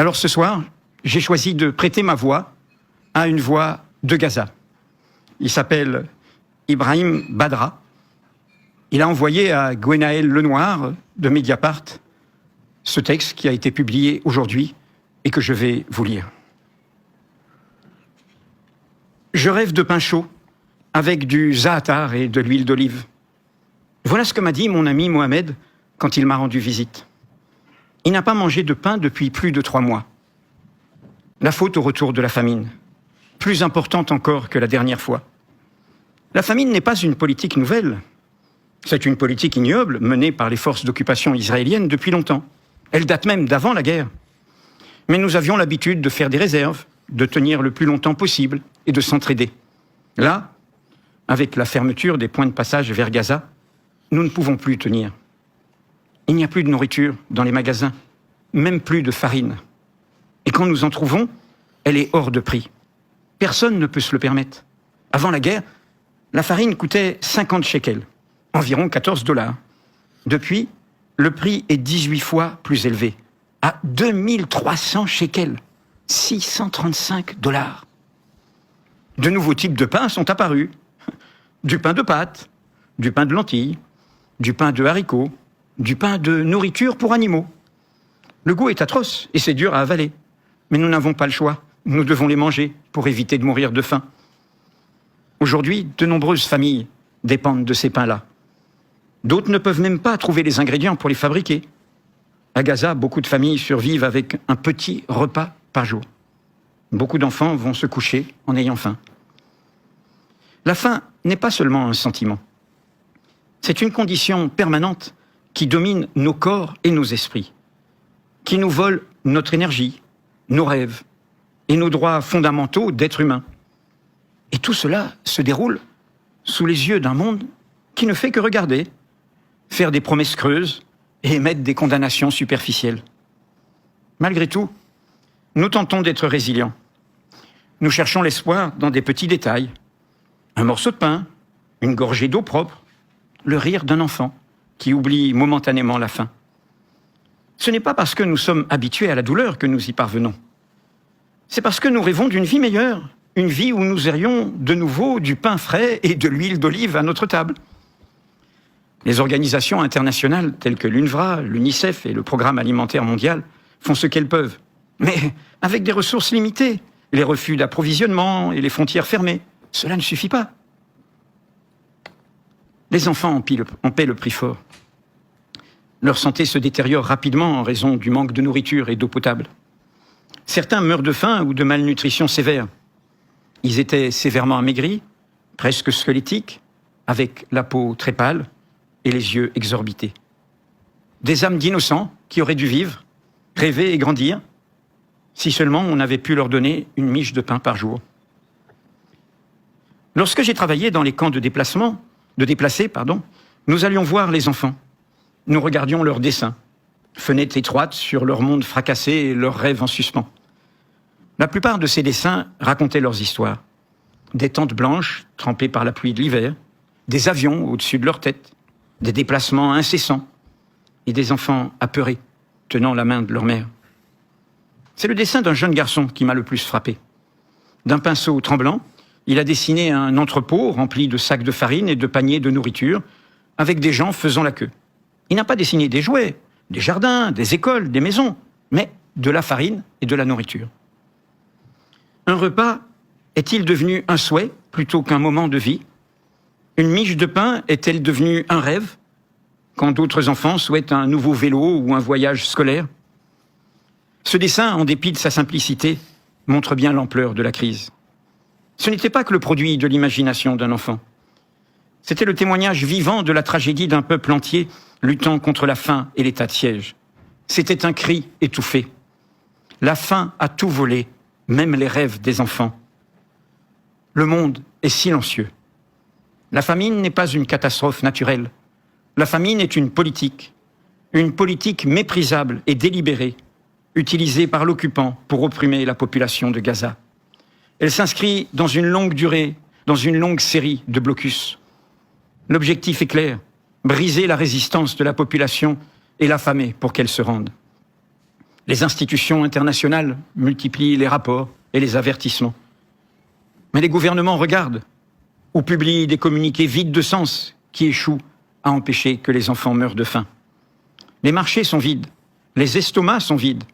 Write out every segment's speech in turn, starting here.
Alors ce soir, j'ai choisi de prêter ma voix à une voix de Gaza. Il s'appelle Ibrahim Badra. Il a envoyé à Gwenaël Lenoir de Mediapart ce texte qui a été publié aujourd'hui et que je vais vous lire. Je rêve de pain chaud avec du za'atar et de l'huile d'olive. Voilà ce que m'a dit mon ami Mohamed quand il m'a rendu visite. Il n'a pas mangé de pain depuis plus de 3 mois. La faute au retour de la famine, plus importante encore que la dernière fois. La famine n'est pas une politique nouvelle. C'est une politique ignoble menée par les forces d'occupation israéliennes depuis longtemps. Elle date même d'avant la guerre. Mais nous avions l'habitude de faire des réserves, de tenir le plus longtemps possible et de s'entraider. Là, avec la fermeture des points de passage vers Gaza, nous ne pouvons plus tenir. Il n'y a plus de nourriture dans les magasins, même plus de farine. Et quand nous en trouvons, elle est hors de prix. Personne ne peut se le permettre. Avant la guerre, la farine coûtait 50 shekels, environ 14 $. Depuis, le prix est 18 fois plus élevé, à 2300 shekels, 635 $. De nouveaux types de pain sont apparus. Du pain de pâte, du pain de lentilles, du pain de haricots, du pain de nourriture pour animaux. Le goût est atroce et c'est dur à avaler. Mais nous n'avons pas le choix. Nous devons les manger pour éviter de mourir de faim. Aujourd'hui, de nombreuses familles dépendent de ces pains-là. D'autres ne peuvent même pas trouver les ingrédients pour les fabriquer. À Gaza, beaucoup de familles survivent avec un petit repas par jour. Beaucoup d'enfants vont se coucher en ayant faim. La faim n'est pas seulement un sentiment. C'est une condition permanente qui domine nos corps et nos esprits, qui nous vole notre énergie, nos rêves et nos droits fondamentaux d'être humain. Et tout cela se déroule sous les yeux d'un monde qui ne fait que regarder, faire des promesses creuses et émettre des condamnations superficielles. Malgré tout, nous tentons d'être résilients. Nous cherchons l'espoir dans des petits détails. Un morceau de pain, une gorgée d'eau propre, le rire d'un enfant qui oublie momentanément la faim. Ce n'est pas parce que nous sommes habitués à la douleur que nous y parvenons. C'est parce que nous rêvons d'une vie meilleure, une vie où nous aurions de nouveau du pain frais et de l'huile d'olive à notre table. Les organisations internationales telles que l'UNRWA, l'UNICEF et le Programme alimentaire mondial font ce qu'elles peuvent, mais avec des ressources limitées, les refus d'approvisionnement et les frontières fermées. Cela ne suffit pas. Les enfants en paient le prix fort. Leur santé se détériore rapidement en raison du manque de nourriture et d'eau potable. Certains meurent de faim ou de malnutrition sévère. Ils étaient sévèrement amaigris, presque squelettiques, avec la peau très pâle et les yeux exorbités. Des âmes d'innocents qui auraient dû vivre, rêver et grandir, si seulement on avait pu leur donner une miche de pain par jour. Lorsque j'ai travaillé dans les camps de déplacés, nous allions voir les enfants. Nous regardions leurs dessins, fenêtres étroites sur leur monde fracassé et leurs rêves en suspens. La plupart de ces dessins racontaient leurs histoires. Des tentes blanches trempées par la pluie de l'hiver, des avions au-dessus de leur tête, des déplacements incessants et des enfants apeurés, tenant la main de leur mère. C'est le dessin d'un jeune garçon qui m'a le plus frappé. D'un pinceau tremblant, il a dessiné un entrepôt rempli de sacs de farine et de paniers de nourriture, avec des gens faisant la queue. Il n'a pas dessiné des jouets, des jardins, des écoles, des maisons, mais de la farine et de la nourriture. Un repas est-il devenu un souhait plutôt qu'un moment de vie? Une miche de pain est-elle devenue un rêve quand d'autres enfants souhaitent un nouveau vélo ou un voyage scolaire? Ce dessin, en dépit de sa simplicité, montre bien l'ampleur de la crise. Ce n'était pas que le produit de l'imagination d'un enfant. C'était le témoignage vivant de la tragédie d'un peuple entier luttant contre la faim et l'état de siège. C'était un cri étouffé. La faim a tout volé, même les rêves des enfants. Le monde est silencieux. La famine n'est pas une catastrophe naturelle. La famine est une politique méprisable et délibérée, utilisée par l'occupant pour opprimer la population de Gaza. Elle s'inscrit dans une longue durée, dans une longue série de blocus. L'objectif est clair, briser la résistance de la population et l'affamer pour qu'elle se rende. Les institutions internationales multiplient les rapports et les avertissements. Mais les gouvernements regardent ou publient des communiqués vides de sens qui échouent à empêcher que les enfants meurent de faim. Les marchés sont vides, les estomacs sont vides,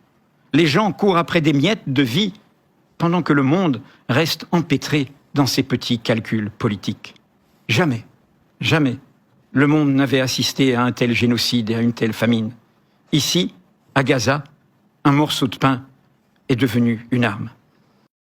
les gens courent après des miettes de vie pendant que le monde reste empêtré dans ses petits calculs politiques. Jamais, jamais, le monde n'avait assisté à un tel génocide et à une telle famine. Ici, à Gaza, un morceau de pain est devenu une arme.